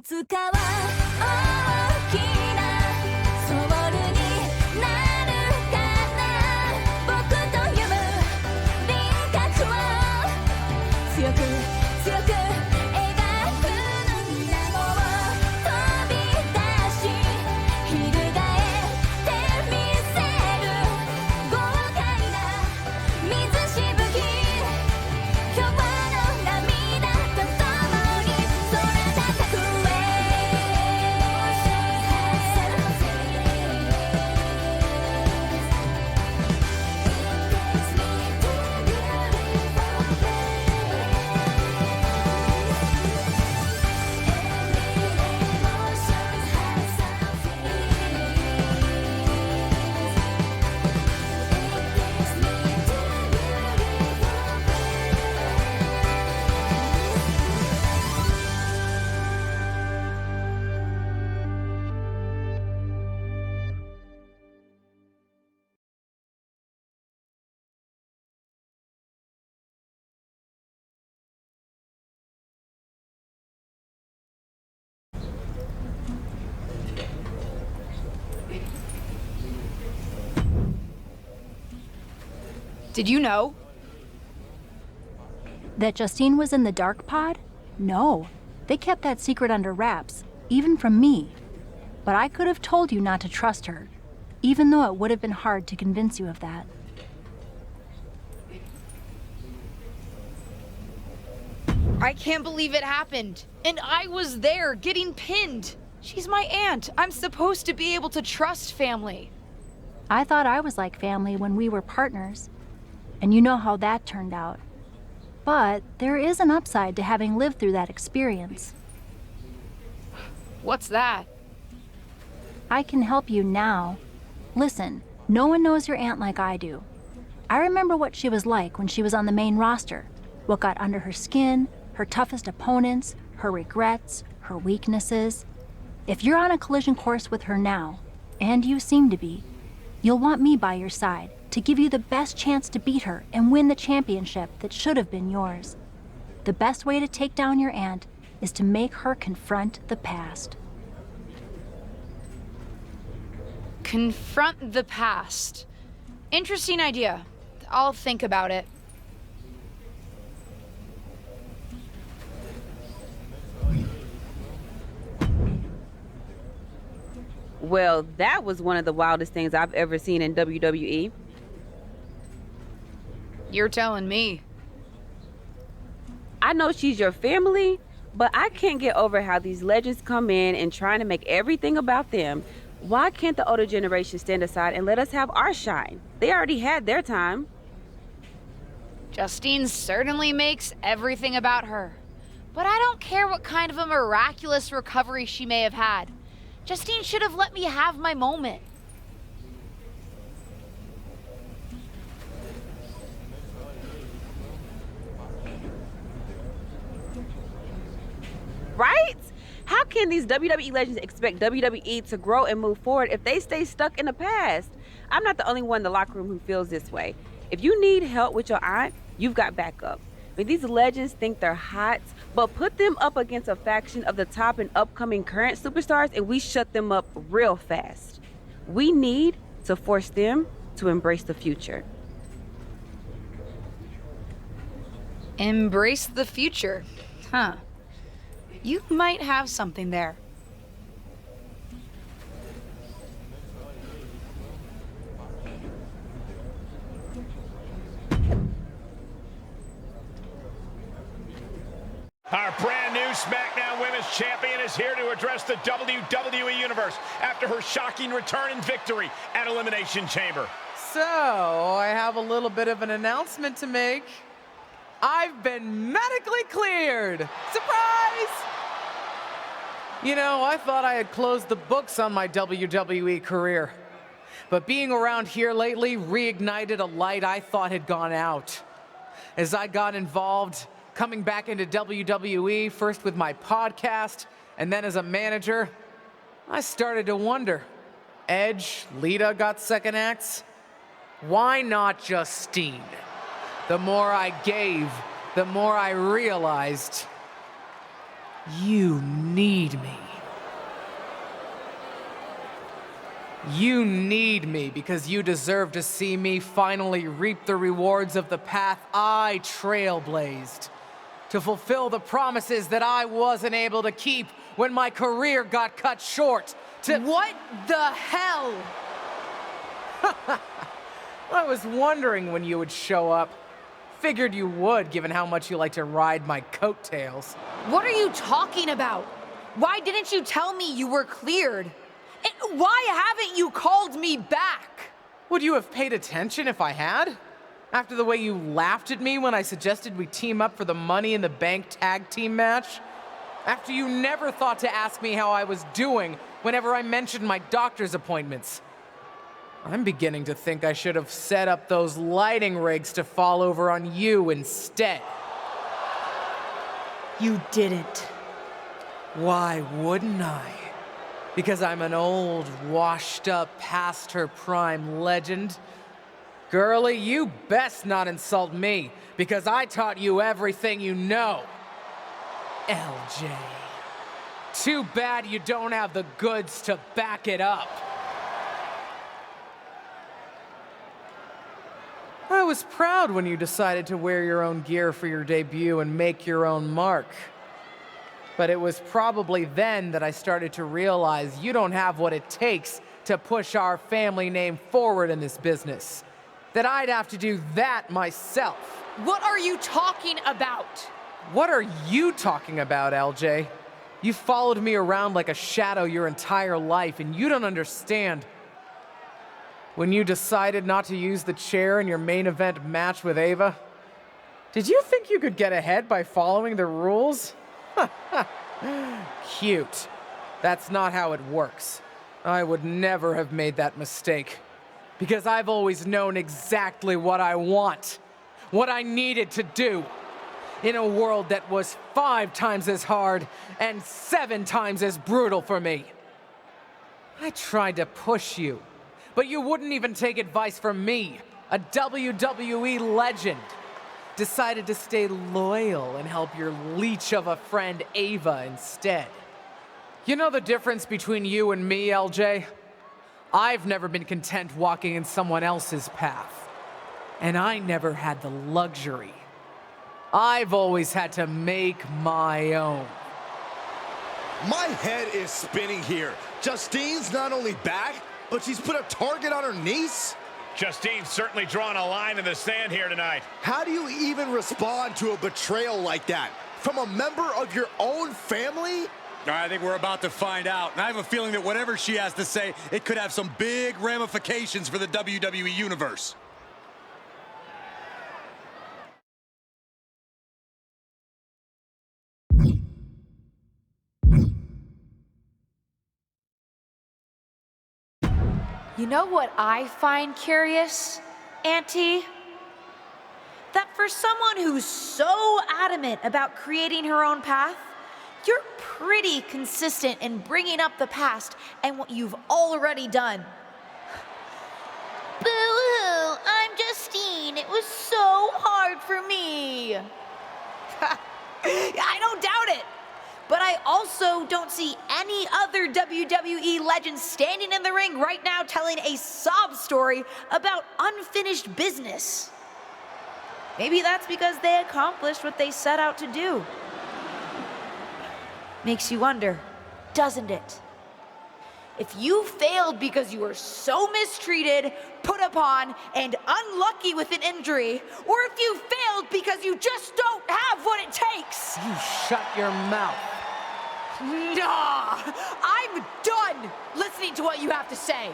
つかは大きなソウルになるかな僕と歩む輪郭を強く強く描くの水面を飛び出し翻ってみせる豪快な水しぶき今日の涙とともに空高くDid you know? That Justine was in the dark pod? No. They kept that secret under wraps, even from me. But I could have told you not to trust her, even though it would have been hard to convince you of that. I can't believe it happened. And I was there, getting pinned. She's my aunt. I'm supposed to be able to trust family. I thought I was like family when we were partners. And you know how that turned out. But there is an upside to having lived through that experience. What's that? I can help you now. Listen, no one knows your aunt like I do. I remember what she was like when she was on the main roster, what got under her skin, her toughest opponents, her regrets, her weaknesses. If you're on a collision course with her now, and you seem to be, you'll want me by your side to give you the best chance to beat her and win the championship that should have been yours. The best way to take down your aunt is to make her confront the past. Confront the past. Interesting idea. I'll think about it. Well, that was one of the wildest things I've ever seen in WWE. You're telling me. I know she's your family, but I can't get over how these legends come in and trying to make everything about them. Why can't the older generation stand aside and let us have our shine? They already had their time. Justine certainly makes everything about her. But I don't care what kind of a miraculous recovery she may have had. Justine should have let me have my moment. Right? How can these WWE legends expect WWE to grow and move forward if they stay stuck in the past? I'm not the only one in the locker room who feels this way. If you need help with your aunt, you've got backup. I mean, these legends think they're hot, but put them up against a faction of the top and upcoming current superstars and we shut them up real fast. We need to force them to embrace the future. Embrace the future. Huh. You might have something there. Our brand new SmackDown Women's Champion is here to address the WWE Universe after her shocking return and victory at Elimination Chamber. So, I have a little bit of an announcement to make. I've been medically cleared! Surprise! You know, I thought I had closed the books on my WWE career. But being around here lately reignited a light I thought had gone out. As I got involved, coming back into WWE, first with my podcast, and then as a manager, I started to wonder. Edge, Lita got second acts. Why not Justine? The more I gave, the more I realized you need me. You need me because you deserve to see me finally reap the rewards of the path I trailblazed. To fulfill the promises that I wasn't able to keep when my career got cut short. What the hell? I was wondering when you would show up. Figured you would, given how much you like to ride my coattails. What are you talking about? Why didn't you tell me you were cleared? And why haven't you called me back? Would you have paid attention if I had? After the way you laughed at me when I suggested we team up for the Money in the Bank tag team match? After you never thought to ask me how I was doing whenever I mentioned my doctor's appointments? I'm beginning to think I should have set up those lighting rigs to fall over on you instead. You didn't. Why wouldn't I? Because I'm an old, washed-up, past-her-prime legend? Girlie, you best not insult me, because I taught you everything you know. LJ. Too bad you don't have the goods to back it up. I was proud when you decided to wear your own gear for your debut and make your own mark. But it was probably then that I started to realize you don't have what it takes to push our family name forward in this business. That I'd have to do that myself. What are you talking about? What are you talking about, LJ? You followed me around like a shadow your entire life, and you don't understand. When you decided not to use the chair in your main event match with Ava, did you think you could get ahead by following the rules? Cute. That's not how it works. I would never have made that mistake. Because I've always known exactly what I want. What I needed to do. In a world that was 5 times as hard and 7 times as brutal for me. I tried to push you, but you wouldn't even take advice from me, a WWE legend. Decided to stay loyal and help your leech of a friend Ava instead. You know the difference between you and me, LJ? I've never been content walking in someone else's path. And I never had the luxury. I've always had to make my own. My head is spinning here. Justine's not only back, but she's put a target on her niece? Justine's certainly drawn a line in the sand here tonight. How do you even respond to a betrayal like that? From a member of your own family? I think we're about to find out. And I have a feeling that whatever she has to say, it could have some big ramifications for the WWE Universe. You know what I find curious, Auntie? That for someone who's so adamant about creating her own path, you're pretty consistent in bringing up the past and what you've already done. Boo-hoo, I'm Justine. It was so hard for me. I don't doubt it. But I also don't see any other WWE legends standing in the ring right now telling a sob story about unfinished business. Maybe that's because they accomplished what they set out to do. Makes you wonder, doesn't it? If you failed because you were so mistreated, put upon, and unlucky with an injury, or if you failed because you just don't have what it takes. You shut your mouth. Nah, I'm done listening to what you have to say.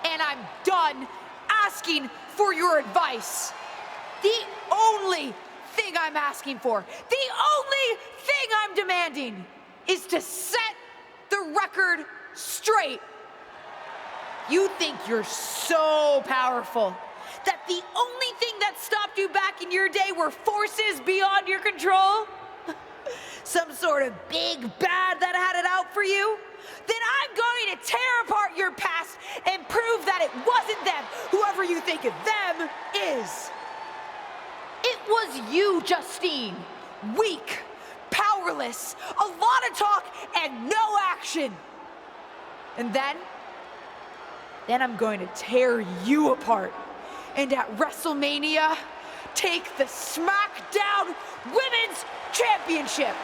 And I'm done asking for your advice. The only thing I'm asking for, the only thing I'm demanding is to set the record straight. You think you're so powerful that the only thing that stopped you back in your day were forces beyond your control? Some sort of big bad that had it out for you? Then I'm going to tear apart your past and prove that it wasn't them, whoever you think them is. It was you, Justine. Weak, powerless, a lot of talk and no action. And then then I'm going to tear you apart. And at WrestleMania, take the SmackDown Women's Championship.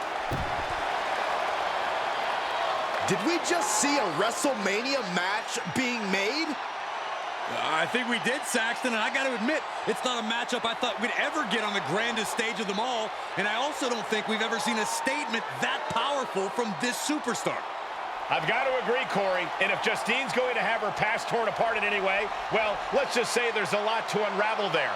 Did we just see a WrestleMania match being made? I think we did, Saxton, and I got to admit, it's not a matchup I thought we'd ever get on the grandest stage of them all, and I also don't think we've ever seen a statement that powerful from this superstar. I've got to agree, Corey, and if Justine's going to have her past torn apart in any way, well, let's just say there's a lot to unravel there.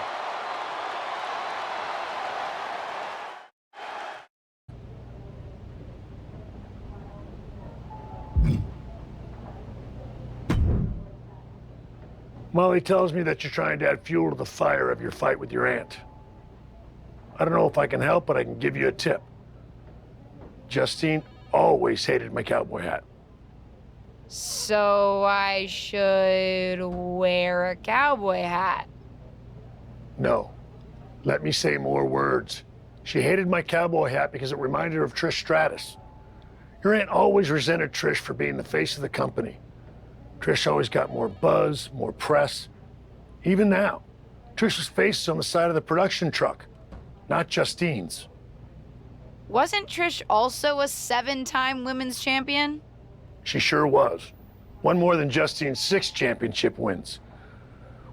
Molly tells me that you're trying to add fuel to the fire of your fight with your aunt. I don't know if I can help, but I can give you a tip. Justine always hated my cowboy hat. So I should wear a cowboy hat. No. Let me say more words. She hated my cowboy hat because it reminded her of Trish Stratus. Your aunt always resented Trish for being the face of the company. Trish always got more buzz, more press. Even now, Trish's face is on the side of the production truck, not Justine's. Wasn't Trish also a 7-time women's champion? She sure was. One more than Justine's 6 championship wins.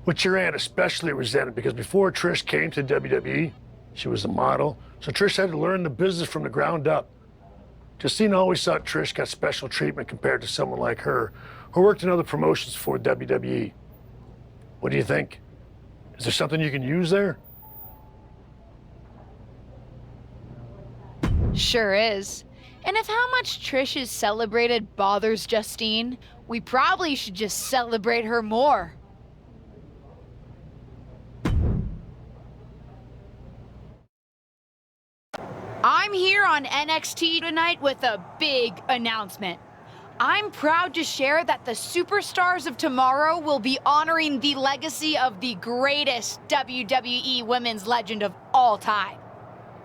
Which your aunt especially resented because before Trish came to WWE, she was a model, so Trish had to learn the business from the ground up. Justine always thought Trish got special treatment compared to someone like her, who worked in other promotions for WWE. What do you think? Is there something you can use there? Sure is. And if how much Trish is celebrated bothers Justine, we probably should just celebrate her more. I'm here on NXT tonight with a big announcement. I'm proud to share that the superstars of tomorrow will be honoring the legacy of the greatest WWE women's legend of all time.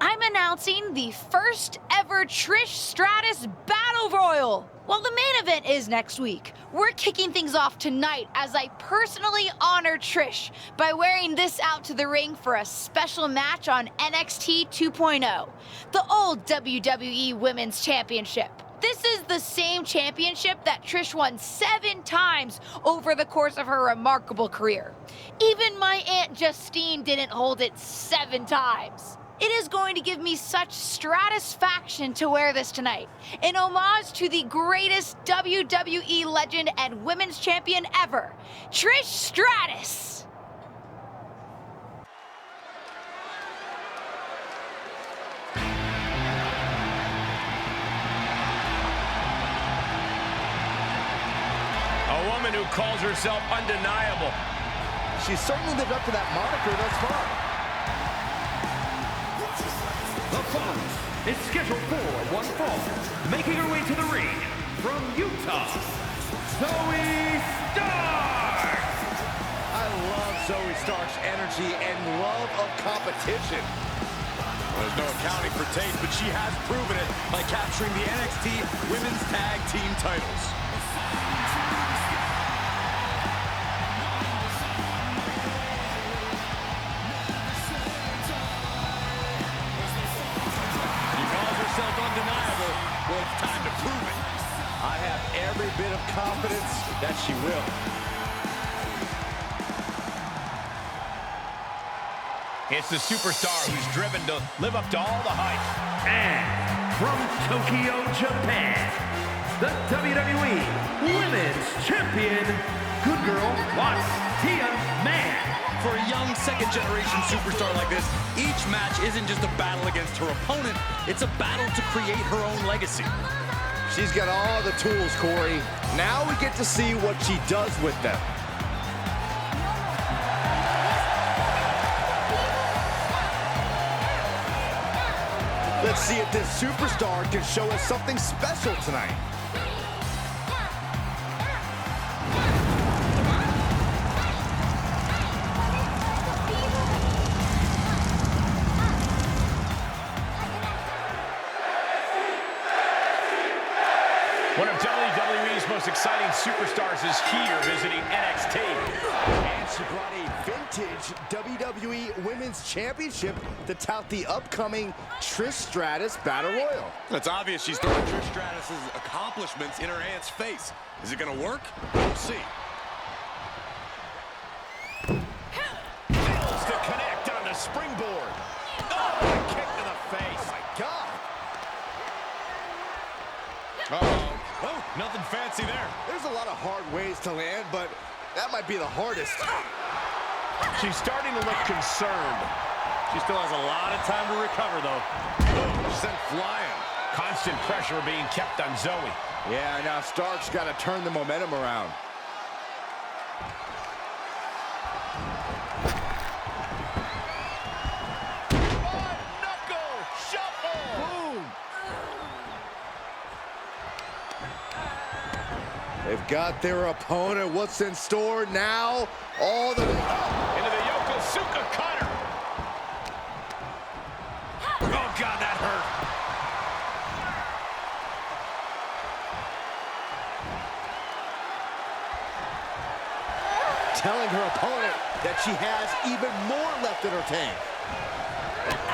I'm announcing the first ever Trish Stratus Battle Royal. Well, the main event is next week. We're kicking things off tonight as I personally honor Trish by wearing this out to the ring for a special match on NXT 2.0, the old WWE Women's Championship. This is the same championship that Trish won 7 times over the course of her remarkable career. Even my Aunt Justine didn't hold it 7 times. It is going to give me such stratisfaction to wear this tonight, in homage to the greatest WWE legend and women's champion ever, Trish Stratus. A woman who calls herself undeniable. She's certainly lived up to that moniker thus far. The following is scheduled for one fall, making her way to the ring from Utah, Zoe Stark! I love Zoe Stark's energy and love of competition. Well, there's no accounting for taste, but she has proven it by capturing the NXT Women's Tag Team titles. Undeniable. Well, it's time to prove it. I have every bit of confidence that she will. It's the superstar who's driven to live up to all the hype. And from Tokyo, Japan, the WWE Women's Champion, good girl, Tia Man. For a young second-generation superstar like this, each match isn't just a battle against her opponent, it's a battle to create her own legacy. She's got all the tools, Corey. Now we get to see what she does with them. Let's see if this superstar can show us something special tonight. One of WWE's most exciting superstars is here visiting NXT. And she brought a vintage WWE Women's Championship to tout the upcoming Trish Stratus Battle Royal. It's obvious she's throwing Trish Stratus's accomplishments in her aunt's face. Is it gonna work? We'll see. Fails to connect on the springboard. Oh, a kick to the face. Oh my God. Uh-oh. Oh, nothing fancy there. There's a lot of hard ways to land, but that might be the hardest. She's starting to look concerned. She still has a lot of time to recover, though. Boom, sent flying. Constant pressure being kept on Zoe. Yeah, now Stark's got to turn the momentum around. Knuckle shuffle. Boom. They've got their opponent. What's in store now? All the way up. Into the Yokosuka cutter. Oh, God, that hurt. Telling her opponent that she has even more left in her tank.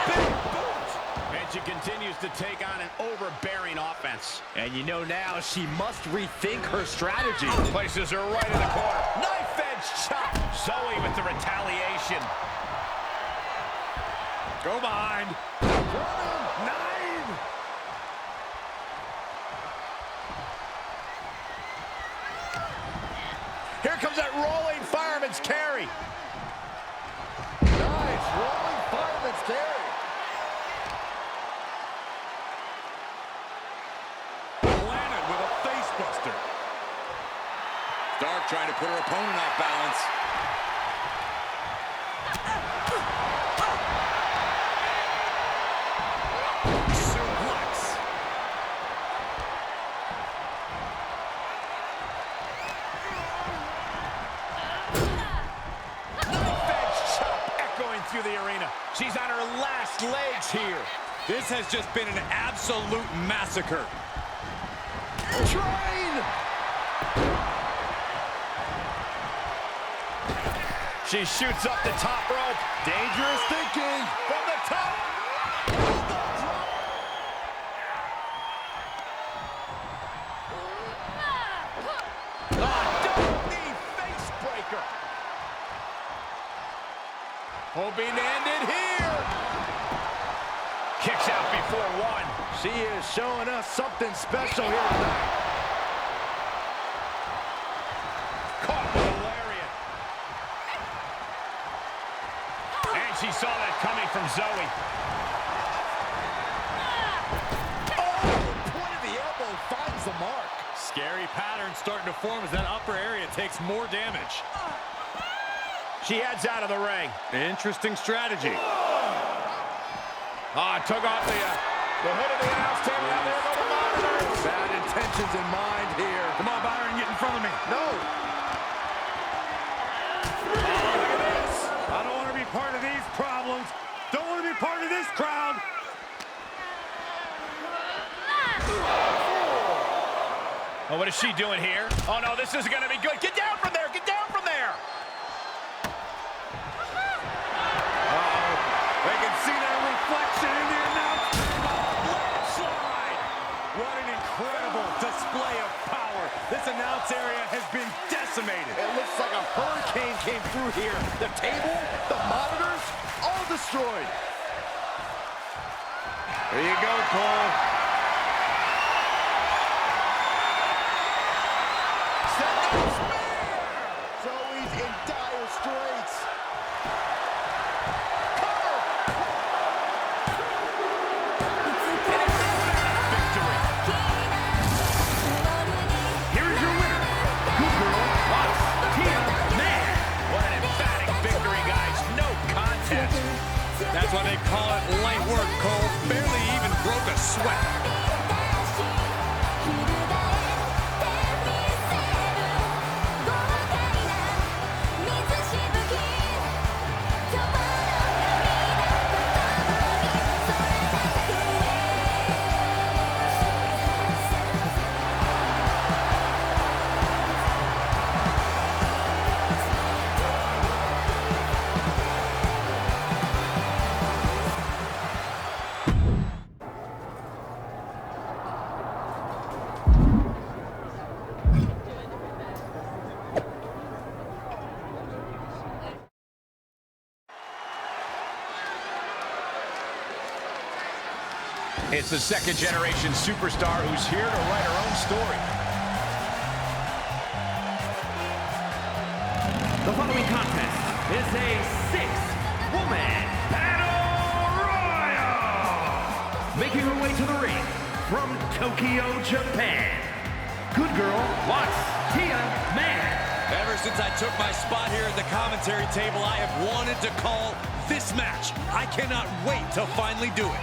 Big boot. And she continues to take on an overbearing offense. And you know now she must rethink her strategy. Places her right in the corner. Knife edge chop. Zoe with the retaliation. Go behind. 9. Here comes that rolling fireman's carry. Nice rolling fireman's carry. Landed with a face buster. Stark trying to put her opponent off balance. Suplex. Knife edge chop echoing through the arena. She's on her last legs here. This has just been an absolute massacre. Train. She shoots up the top rope. Dangerous thinking. From the top. Double knee face breaker. Hoping to end it here. Kicks out before one. She is showing us something special here tonight. Caught with a lariat. And she saw that coming from Zoe. Oh, the point of the elbow finds the mark. Scary pattern starting to form as that upper area takes more damage. She heads out of the ring. Interesting strategy. Took off the hood of the announce table. Now there go the monitors. Bad intentions in mind here. Come on, Byron, get in front of me. No. Look at this. I don't want to be part of these problems. Don't want to be part of this crowd. Oh, what is she doing here? Oh, no, this isn't going to be good. Get down from there. Get down from there. They can see their reflection in the announcement. Slide. What an incredible display of power. This announce area has been decimated. It looks like a hurricane came through here. The table, the monitors, all destroyed. There you go, Cole. Zoe's in dire straits. Here is your winner, Good Girl, Tia Man. What an emphatic victory, guys. No contest. That's why they call it light work, Cole. Barely even broke a sweat. It's the second-generation superstar who's here to write her own story. The following contest is a six-woman battle royal. Making her way to the ring from Tokyo, Japan. Good girl, Watts Tia Man. Ever since I took my spot here at the commentary table, I have wanted to call this match. I cannot wait to finally do it.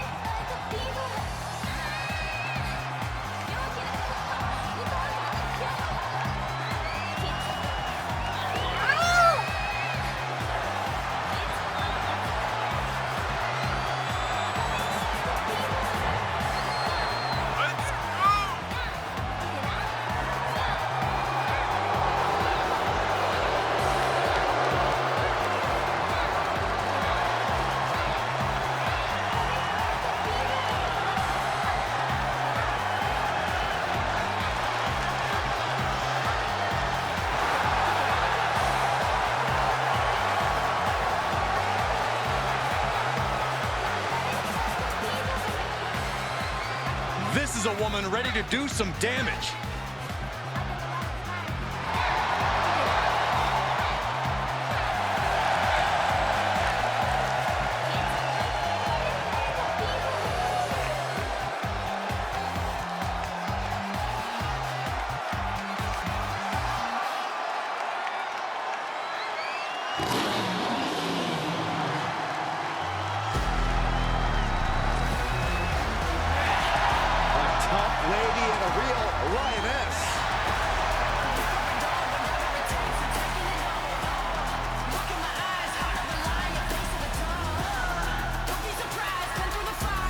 This is a woman ready to do some damage. Lady and a real lioness.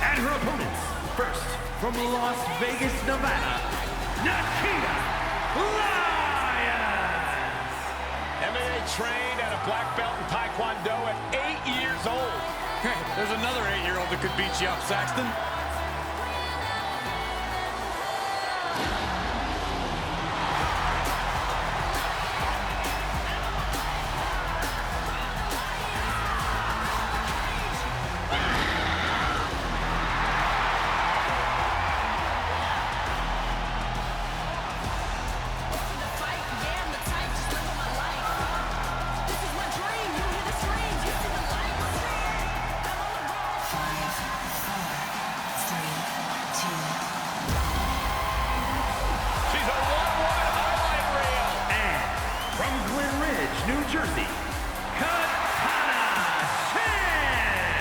And her opponents, first from Las Vegas, Nevada, Nikita Lyons. MMA trained at a black belt in Taekwondo at 8 years old. There's another 8-year-old that could beat you up, Saxton. New Jersey, Katana Chance.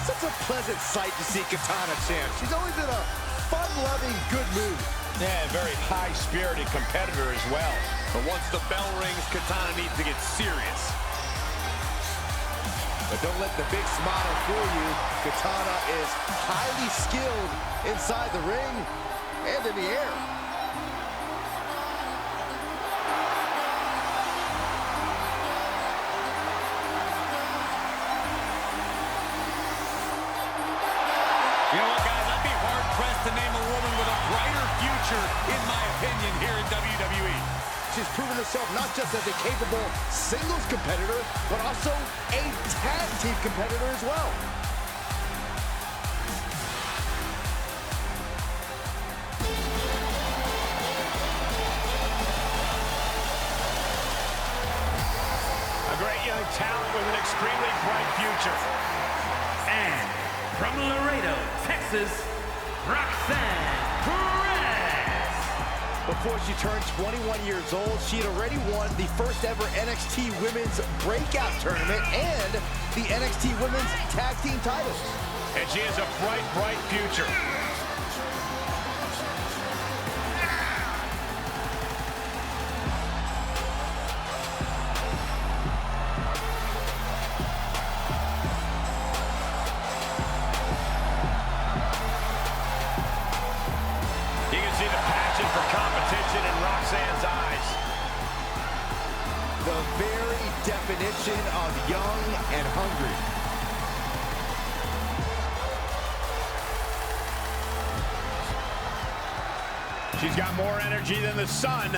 Such a pleasant sight to see Katana Chance. She's always in a fun-loving, good mood. Yeah, very high-spirited competitor as well. But once the bell rings, Katana needs to get serious. But don't let the big smile fool you. Katana is highly skilled inside the ring and in the air. You know what, guys? I'd be hard-pressed to name a woman with a brighter future, in my opinion, here in WWE. She's proven herself not just as a capable singles competitor, but also a tag team competitor as well. A great young talent with an extremely bright future. And from Laredo, Texas, Roxanne Perez. Before she turned 21 years old, she had already won the first ever NXT Women's Breakout Tournament and the NXT Women's Tag Team titles. And she has a bright, bright future. You can see the passion for competition in Roxanne's eyes. The very definition of young and hungry. She's got more energy than the sun.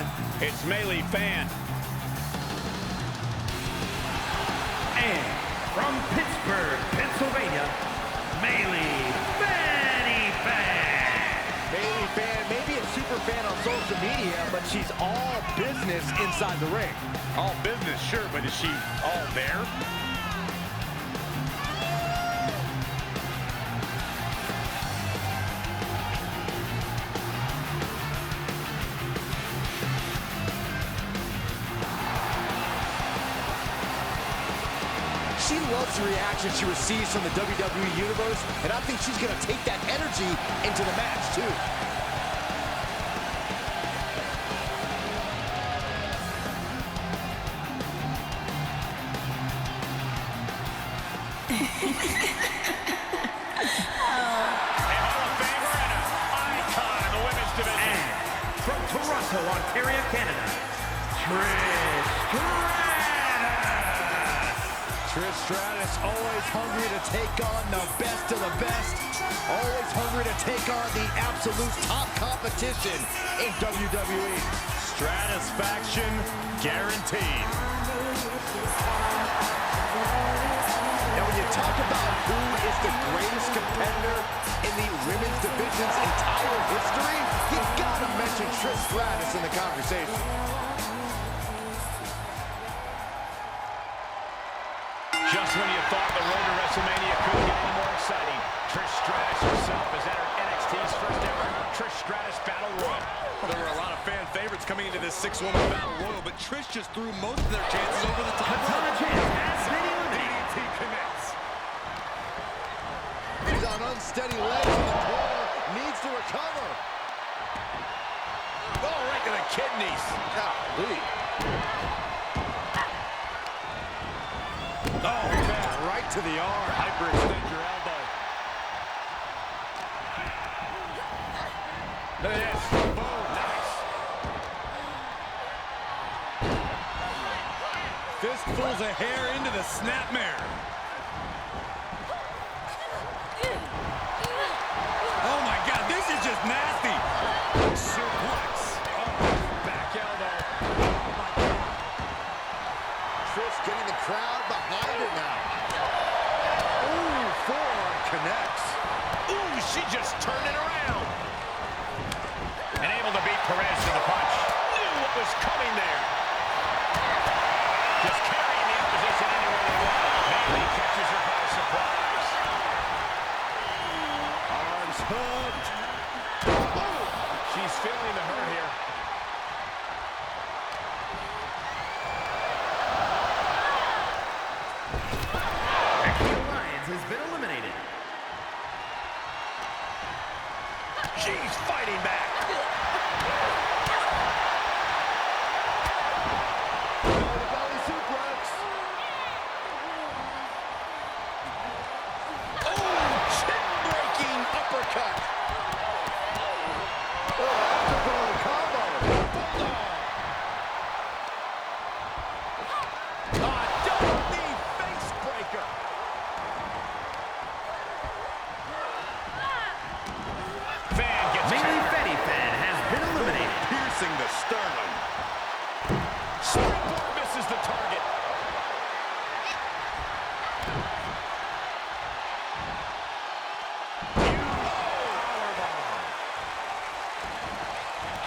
It's Melee Fan. And from from Pittsburgh, Pennsylvania, Bailey Fanny Fan. Bailey Fan, maybe a super fan on social media, but she's all business inside the ring. All business, sure, but is she all there? She loves the reaction she receives from the WWE Universe, and I think she's going to take that energy into the match, too. From Toronto, Ontario, Canada, Trish Stratus, always hungry to take on the best of the best. Always hungry to take on the absolute top competition in WWE. Stratisfaction guaranteed. Now, when you talk about who is the greatest competitor in the women's division's entire history, you've got to mention Trish Stratus in the conversation. Just when you thought the road to WrestleMania couldn't get any more exciting, Trish Stratus herself has entered NXT's first ever Trish Stratus Battle Royal. There were a lot of fan favorites coming into this 6-woman Battle Royal, but Trish just threw most of their chances over the top. DDT commits. He's on unsteady legs in the corner, needs to recover. Oh, right to the kidneys. Golly. Oh, man, right to the arm. Hyperextend your elbow. Look at this. Boom, nice. Fistfuls of hair into the snapmare. Oh my God, this is just nasty. Suplex. Oh, back elbow. Trish getting the crowd behind her now. Ooh, forearm connects. Ooh, she just turned it around. And able to beat Perez to the punch. Knew what was coming there. Just carrying the opposition anywhere they want. Bailey catches her by surprise. Arms hooked. Boom. She's feeling the hurt here. Has been eliminated. She's fighting back. Belly suplex. Oh, chin-breaking uppercut. Oh, combo. Double knee face breaker. Fan gets Bailey covered. Fanny Fan has been eliminated. Piercing the sternum. Springboard misses the target.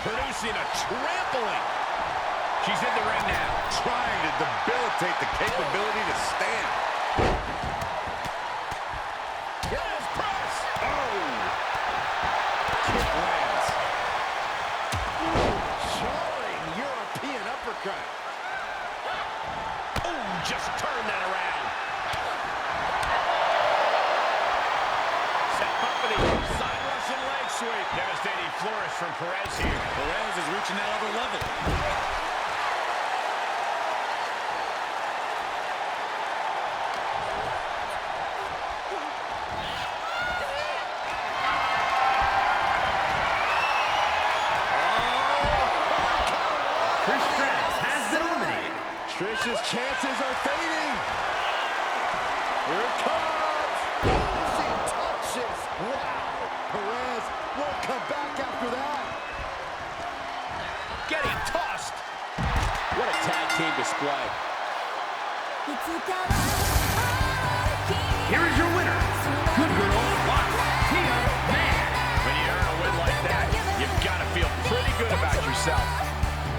Producing a trampling. She's in the ring now. Trying to debilitate the capability to stand. Yes, press. Oh. Kick lands. Jarring European uppercut. Oh, just turn that around. Set up for the side Russian leg sweep. Devastating flourish from Perez here. Perez is reaching that other level. Trish Stratus has been eliminated. Trish's chances are fading. Here it comes. She touches. Wow. Perez won't come back after that. Getting tossed. What a tag team display. いつかは here is your winner, Good Girl by Tia Man. When you earn a win like that, you've got to feel pretty good about yourself.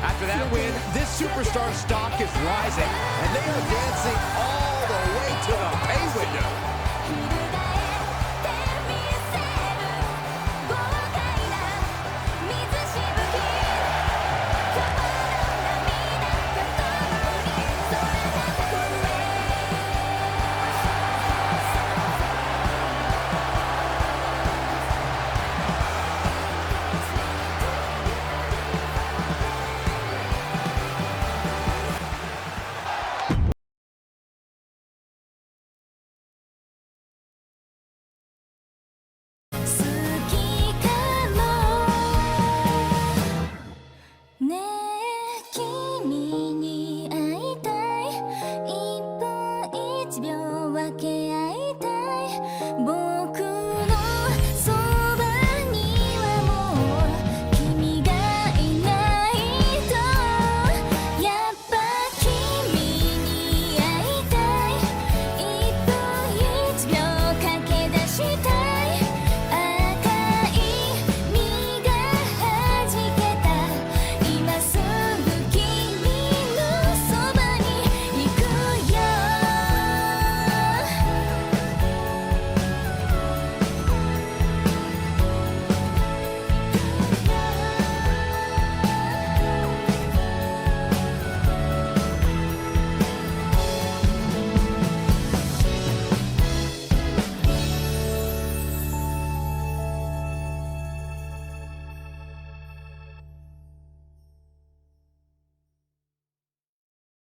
After that win, this superstar stock is rising, and they are dancing all the way to the pay window.